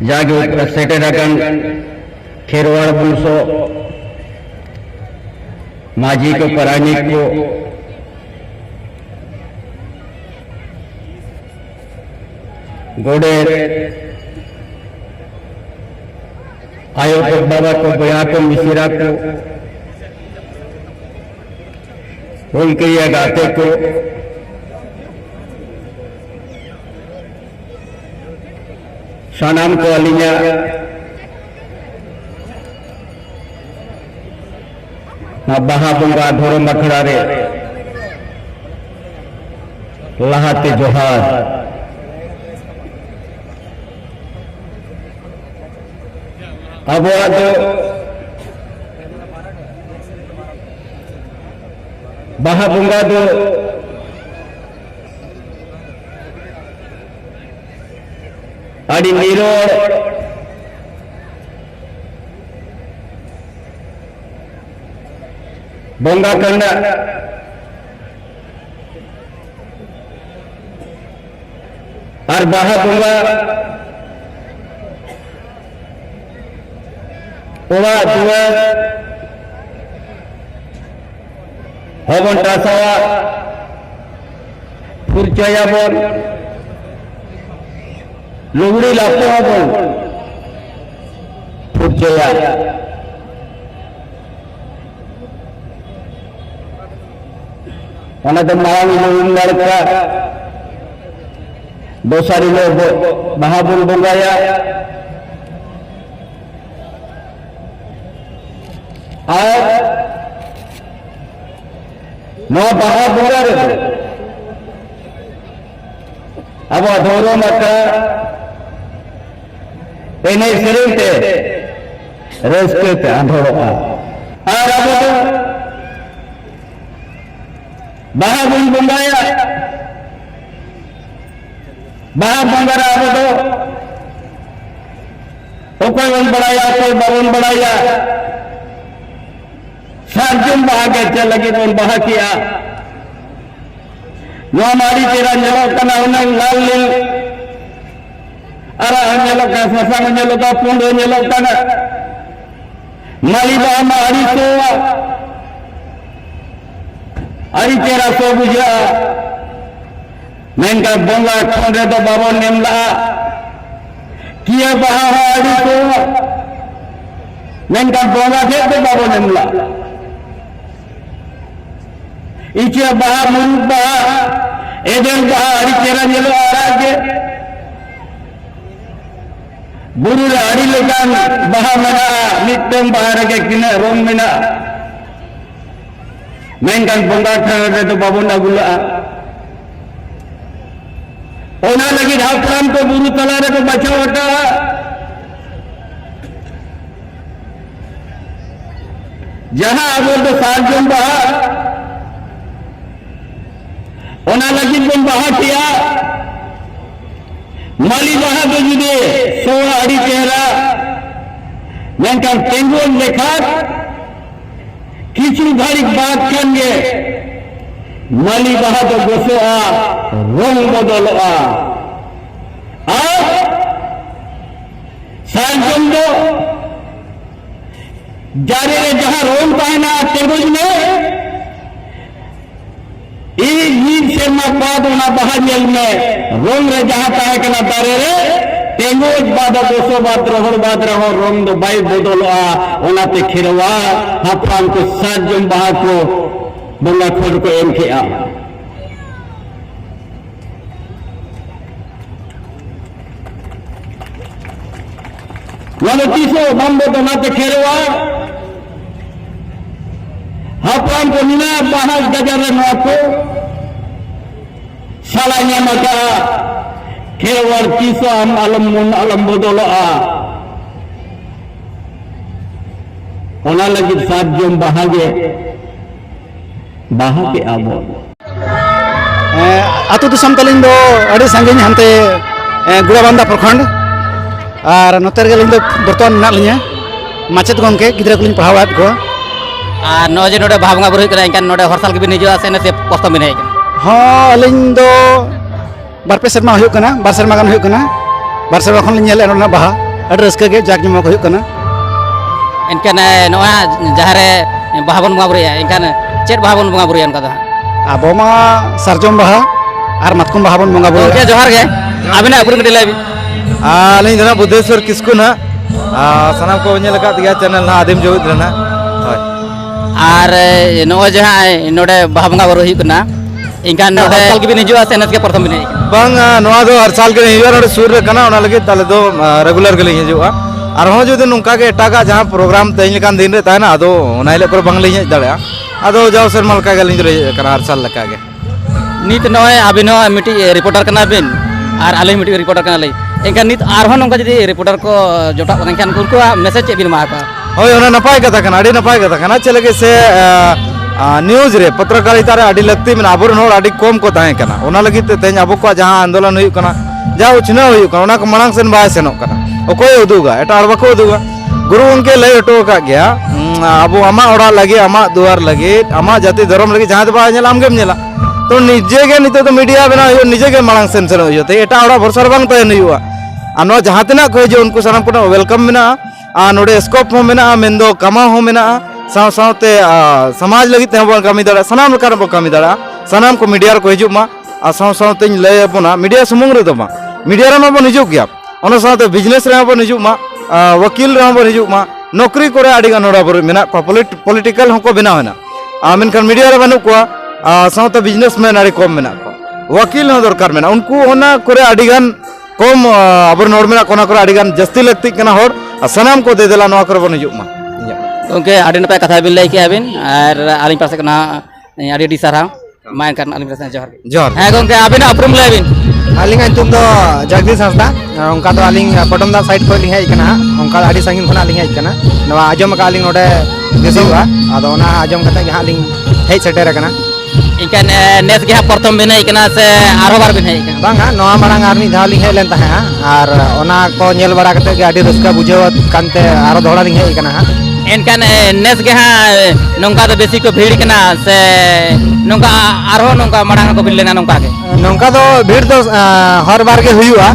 जागे सेटेराकान खेरवाड़ बुलसो माजी को परानिक को गोडे आयो को बाबा को बया को मिसिरा को उनके ये गाते को सानाम को अलिया बाहा बंगा धोरम अखड़ा रे लहाते जोहार अब बाहा बंगा दो अड़ी नीरोड़ बंगा करना और बाहा बंगा ओवा दुआ हवन टासावा फुरचया बोल लुगड़ी लापो बोल फुरचया तो मांग लड़का दोसारी लोग महाबुल बंगाया बाहा बंगा रे अब अधोरो मत एने सेरेंते रस्के पे अधोरो और अब बाहा बुल बंगाया बाहा बंगारा अब तो कोई वन बढ़ाया कोई बावन बढ़ाया सार्जुन बहा के चल लगे तो बहा किया जो हमारी तेरा जलो कना उन्हें लाल लील अरा जलो का ससंग जलो का पुंड जलो कना माली बहा हमारी सोवा अरी तेरा सो बुझा मेनका बोंगा खोंडे तो बाबो नेमला किया बहा अरी सोवा मेनका बोंगा थे तो बाबो नेमला इचे बहा मुरुक बहा एदन बहा अरी तेरा जलो आरागे बुरु रे अरी लेकान बहा मना नित्यम बहा रगे किना रोम मिना मेनकान बंगा ठाणे तो बाबू नगुला ओना लगी हाफराम को बुरु तलारे को बचाव हटा जहां अब तो सार्जुन बहा ओना लगी बन बहा किया माली बहा तो जुदे 16 अड़ी चेहरा मेनकान तेंगुन देखा किचु घड़ी बात करेंगे माली बहा तो गोसोआ रंग बदलोआ और सार्जुन दो जारे रे जहां रोम पाना तेगुज में ईद सेमा बाद होना बहा जेल में रोम रे जहां पाए कना दारे रे तेगुज बाद गोसो बात रहो रोम दो बाई बदलोआ ओनाते खिरवा हाफराम को सार्जुन बहा को बंगा खोर को एम किया तीसो बम्बो तो नाते खेरवा हाफराम को निना बाहर गजर को सालाnya maka खेरवर तीसो हम अलम बदलोआ ओना लगी सार्जुन बहा गे बाहा के आबो आतु दिसम तलिन दो अड़ी संगिन हनते गुड़ाबांधा प्रखंड और नोतर गे लिन दो बर्तमान मेना लिया माचेत गमके गिद्रा को लिन पढ़ावात को और नोजे नोडे भावंगा बुरु करा इनकान नोडे हरसाल के बिन हिजुआ से नते पोस्ट बिन हेकन हाँ अलिन दो बारपे सेरमा हुयुक कना बार सेरमा गान हुयुक कना बार सेरमा खन लिन नेले नोना बाहा ᱟᱹᱰᱤ ᱨᱟᱹᱥᱠᱟᱹ ᱜᱮ ᱡᱟᱠ ᱡᱚᱢᱚᱠ ᱦᱩᱭᱩᱜ ᱠᱟᱱᱟ ᱮᱱᱠᱷᱟᱱ ᱱᱚᱣᱟ ᱡᱟᱦᱟᱸ ᱨᱮ ᱵᱟᱦᱟ ᱵᱚᱱ ᱵᱚᱸᱜᱟ ᱵᱩᱨᱩᱭᱟ ᱮᱱᱠᱷᱟन ᱪᱮᱫ ᱵᱟᱦᱟ ᱵᱚᱱ ᱵᱚᱸᱜᱟ ᱵᱩᱨᱩᱭᱟ ᱚᱱᱠᱟ ᱫᱚ ᱦᱟᱸᱜ ᱟᱵᱚ ᱢᱟ ᱥᱟᱨᱡᱚᱢ ᱵᱟᱦᱟ ᱟᱨ ᱢᱟᱛᱠᱚᱢ ᱵᱟᱦᱟ ᱵᱚᱱ ᱵᱚᱸᱜᱟ ᱵᱩᱨᱩᱭᱟ ᱜᱚᱝᱠᱮ ᱡᱚᱦᱟर ᱜᱮ ᱟᱵᱤᱱᱟᱜ ᱩᱯᱨᱩᱢ ᱠᱟᱹᱴᱤᱡ ᱞᱟᱹᱭ ᱵᱤᱱ ᱟᱹᱞᱤᱧ ᱫᱚ ᱵᱩᱫᱷᱮᱥᱥᱚᱨ ᱠᱤᱥᱠᱩ ᱱᱟᱜ ᱥᱟᱱᱟᱢ ᱠᱚ ᱧᱮᱞ ᱟᱠᱟᱫ ᱜᱮᱭᱟ ᱪᱮᱱᱮᱞ ᱱᱟᱜ ᱟᱹᱫᱤᱢ ᱡᱩᱢᱤᱫ ᱨᱮᱱᱟᱜ ᱦᱳᱭ ᱟᱨ ᱱᱚᱜᱼᱚᱭ ᱡᱟᱦᱟᱸ ᱱᱚᱰᱮ ᱵᱟᱦᱟ ᱵᱚᱸᱜᱟ ᱵᱩᱨᱩ ᱦᱩᱭᱩᱜ ᱠᱟᱱᱟ ᱮᱱᱠᱷᱟन ᱱᱚᱰᱮ ᱥᱟᱞ ᱜᱮᱵᱤᱱ ᱦᱤᱡᱩᱜᱼᱟ ᱥᱮ ᱱᱮᱥ ᱜᱮ ᱯᱨᱚᱛᱷᱚᱢ ᱵᱤᱱ ᱦᱮᱡ ᱠᱟᱱᱟ ᱵᱟᱝ ᱱᱚᱣᱟ ᱫᱚ ᱦᱟᱨ ᱥᱟᱞ ᱜᱮ ᱦᱤᱡᱩᱜᱼᱟ ᱱᱚᱰᱮ ᱥᱩᱨ ᱨᱮ ᱠᱟᱱᱟ ᱚᱱᱟ ᱞᱟᱹᱜᱤᱫ ᱟᱞᱮ ᱫᱚ ᱨᱮᱜᱩᱞᱟᱨ ᱜᱮᱞᱤᱧ ᱦᱤᱡᱩᱜᱼᱟ ᱟᱨᱦᱚᱸ ᱡᱩᱫᱤ ᱱᱚᱝᱠᱟ ᱜᱮ ᱮᱴᱟᱜᱟᱜ ᱡᱟᱦᱟᱸ ᱯᱨᱳᱜᱨᱟᱢ ᱛᱮᱦᱮᱧ ᱞᱮᱠᱟᱱ ᱫᱤᱱ ᱨᱮ ᱛᱟᱦᱮᱱᱟ ᱟᱫᱚ ᱚᱱᱟ ᱦᱤᱞᱳᱜ ᱠᱚᱨᱮ ᱵᱟᱝᱞᱤᱧ ᱦᱮᱡ ᱫᱟᱲᱮᱭᱟᱜᱼᱟ ᱟᱫᱚ ᱡᱟᱣ ᱥᱮᱨᱢᱟ ᱞᱮᱠᱟ ᱜᱮ ᱟᱹᱞᱤᱧ ᱫᱚᱞᱤᱧ ᱦᱮᱡ ᱟᱠᱟᱱᱟ ᱦᱟᱨ ᱥᱟᱞ ᱞᱮᱠᱟ ᱜᱮ ᱱᱤᱛ ᱱᱚᱜᱼᱚᱭ ᱟᱹᱵᱤᱱ ᱦᱚᱸ ᱢᱤᱫᱴᱤᱡ ᱨᱤᱯᱳর্ᱴᱟর ᱠᱟᱱᱟ ᱵᱤᱱ ᱟᱨ ᱟᱹᱞᱤᱧ ᱢᱤᱫᱴᱤᱡ ᱨᱤᱯᱳর্ᱴᱟর ᱠᱟᱱᱟᱞᱤᱧ ᱮᱱᱠᱷᱟᱱ ᱱᱤᱛ ᱟᱨᱦᱚᱸ ᱱᱚᱝᱠᱟ ᱡᱩᱫᱤ ᱨᱤᱯᱳর্ᱴᱟর ᱠᱚ ᱡᱚᱴᱟᱜ ᱠᱚ ᱮᱱᱠᱷᱟᱱ ᱩᱱᱠᱩᱣᱟᱜ ᱢᱮᱥᱮᱡ ᱪᱮᱫ ᱵᱤᱱ ᱮᱢᱟ ᱠᱚᱣᱟ ᱦᱳᱭ ᱚᱱᱟ ᱱᱟᱯᱟᱭ ᱠᱟᱛᱷᱟ ᱠᱟᱱᱟ ᱟᱹᱰᱤ ᱱᱟᱯᱟᱭ ᱠᱟᱛᱷᱟ ᱠᱟᱱᱟ ᱪᱮᱫ ᱞᱟᱹᱜᱤᱫ ᱥᱮ न्यूज रे पत्रकारिता रे आड़ी लगती में आबोरन होड़ आड़ी कम को ताहें कना ओना लगी ते तेज आबो को जहां आंदोलन हुई कना जा उछना हुई कना ओना को मणांग सेन बाय सेनोक कना ओकोय उदुगा एटा आर बाको उदुगा गुरु उनके लय हटो का गया आबो आमा ओड़ा लगे आमा दुआर लगे आमा जाति धर्म लगे जहां दबा नेला आमगेम नेला तो निजे के नितो तो मीडिया बना हो निजे के मणांग सेन सेन हो ते एटा ओड़ा भरसर बांग तयन हुआ आनो जहां तना को जे उनको सारा को वेलकम मेना नोडे स्कोप हो मेना मेंदो कमा हो मेना साव सावते समाज लगी ते बन कमी दाड़ा सनाम लकार बो कमी दाड़ा सनाम को मीडिया को हिजुग मा साव सावते लय अपना मीडिया सुमुंग रे दो मा मीडिया रे मा बन हिजुग गया ओना सावते बिजनेस रे बन हिजुग मा वकील रे बन हिजुग मा नौकरी करे आडी गान नोडा बर मेना पॉलिटिकल हको बिना होना मेनखान मीडिया रे बनु को सावते बिजनेसमैन आडी कम मेना को वकील हो दरकार मेना उनको ओना करे आडी गान कम अबर नोड मेना कोना करे आडी गान जस्ती लगती कना होड़ सनाम को दे देला नोआ करे बन हिजुग मा ओके आड़ी नपाय कथा बिन लay किया बिन और आलिंग पासे कना आड़ी डी सारा माइन करना आलिंग पासे जोहर जोहर है गोंके आबिन अपरुम लay बिन आलिंग अंतुम दो जगदीश हंसदा उनका तो आलिंग पटमदा साइड को लिंग हेज कना उनका आड़ी संगिन खना लिंग हेज कना नवा आजम का आलिंग नोडे देसुआ आदो ओना आजम कते के आलिंग हेज सेटेर कना इनका नेस के प्रथम बिन हेज कना से आरो बार बिन हेज कना बांगा नवा मारांग आर्मी धा लिंग हेज लेन ताहे आर ओना को नेल बड़ा कते के आड़ी रस्का बुझेव कानते आरो दोहरा लिंग हेज कना एनकान नेस के हाँ नौका तो बेसी को भीड़ कना से नौका आरो नौका मड़ांग को भीड़ लेना नौका के नौका तो भीड़ तो हर बार के हुआ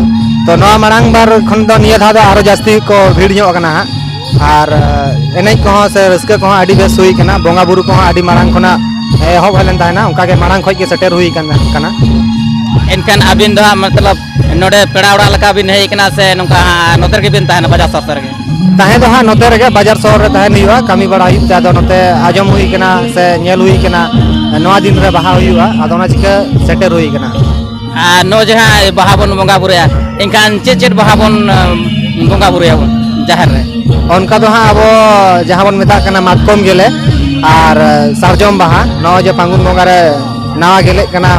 तो नवा मड़ांग बार खन तो निया था आरो जास्ती को भीड़ ᱧᱚᱜ कना आर एनई को से रस्का को आडी बेस हुई कना बोंगा बुरु को आडी मड़ांग खना एहब हलेन ताना उनका के मड़ांग खoj के सेटर हुई कना एनकान अबिन दो मतलब नोडे पेड़ा उड़ा लका बिन हेज कना से नौका नोतर के बिन ताना बाजार सफर के ताहे दो हाँ नोते रे बाजार शहर रे ताहे निवा कमी बड़ा हुई ता दो नोते आजम हुई कना से नेल हुई कना नवा दिन रे बाहा हुईवा आदोना चिका सेटर हुई कना नो जहां बाहा बन बोंगा बुरया एनकान चेट बाहा बन बोंगा बुरया बन जहार रे उनका तो हाँ अब जहाँ बन मेता कना मातकम गेले और सारजम बाहा नौ जे फांगुन बोंगा रे नवा गेले कना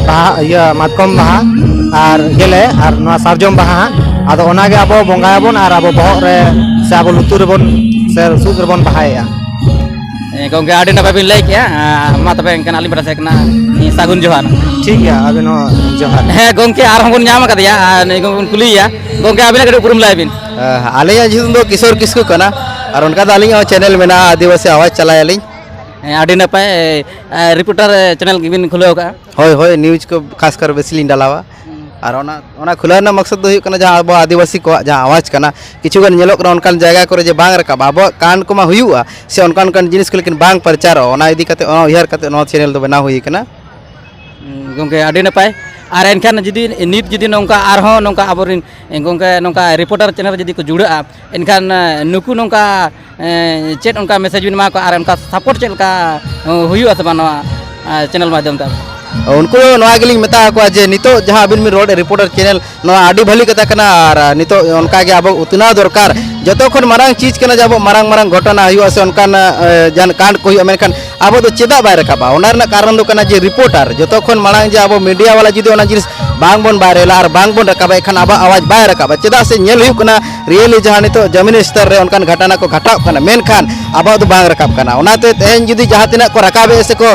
बाहा या मातकम बाहा और गेले और नवा सारजम बाहा आदो ओनागे आबो बोंगायाबोन और आबो बहक रे से आबो लुतुर रे बोन से सुद रे बोन बाहाया गोंके आडी नपाय बिन लay किया मा तबे एनकान आलिम पासे कना सागुन जोहार ठीक है अबे नो जोहार है गोंके आर हम ᱧᱟᱢ कदिया गोंके कुलिया गोंके आबिना कटे उरुम लay बिन आलिया जितुम दो किशोर किस्कू कना और उनका तो आलिंग चैनल में आदिवासी आवाज चलाया लिंग आडी नपाय रिपोर्टर चैनल बिन खुलेव का होय होय न्यूज को खासकर बेसी लिंग डालावा और ओना खुला ना मकसद हुई कना जहां अब आदिवासी को जहां आवाज कना किछु गन नेलोक ना उनकान जगह करे जे बांग रकाब अब कान को मा हुआ से उनकान जिनिस को लेकिन बांग प्रचार ओना इदी कते ओना उयार कते नो चैनल तो बना हुई कना गोंके आडी नपाय और एनखान जुदी नित जुदी नौका आरहों नौका आबोरिन गोंके नौका रिपोर्टर चैनल जुदी को जुड़ा एनखान नुकु नौका चेट उनका मैसेज बिन मा को और उनका सपोर्ट चेल का हुआ से बनवा चैनल माध्यम ता उनको नवा गेलिंग मेता को जे नितो जहां अबिन में रोड रिपोर्टर चैनल नवा आडी भली कथा कना और नितो उनका के अब उतना दरकार जतो खन मारांग चीज कना जब मारांग घटना हुआ से उनकान जन कांड को हुआ मेनखान अब तो चेदा बाय रकाबा ओना रना कारण दो कना जे रिपोर्टर जतो खन मारांग जे अब मीडिया वाला जुदी ओना जिनिस बांग बोन बारेला और बांग बोन रकाबा एखान अब आवाज बाय रकाबा चेदा से नेल हुई कना रियली जहां नितो जमीन स्तर रे उनकान घटना को घटाव कना मेनखान अब तो बांग रकाब कना ओनाते तेन जुदी जहां तिना को रकाबे से को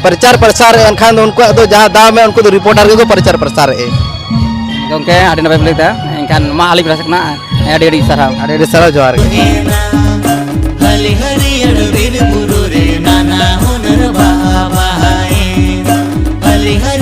प्रचार प्रसार एनखान उनको तो जहां दाव में उनको तो रिपोर्टर को प्रचार प्रसार है गोंके आडी नपाय लेता एनखान मा आली प्रसकना आडी सराव जोहार हली हरी अड़वीर बुरु रे नाना हुनर बाबा है हली हरी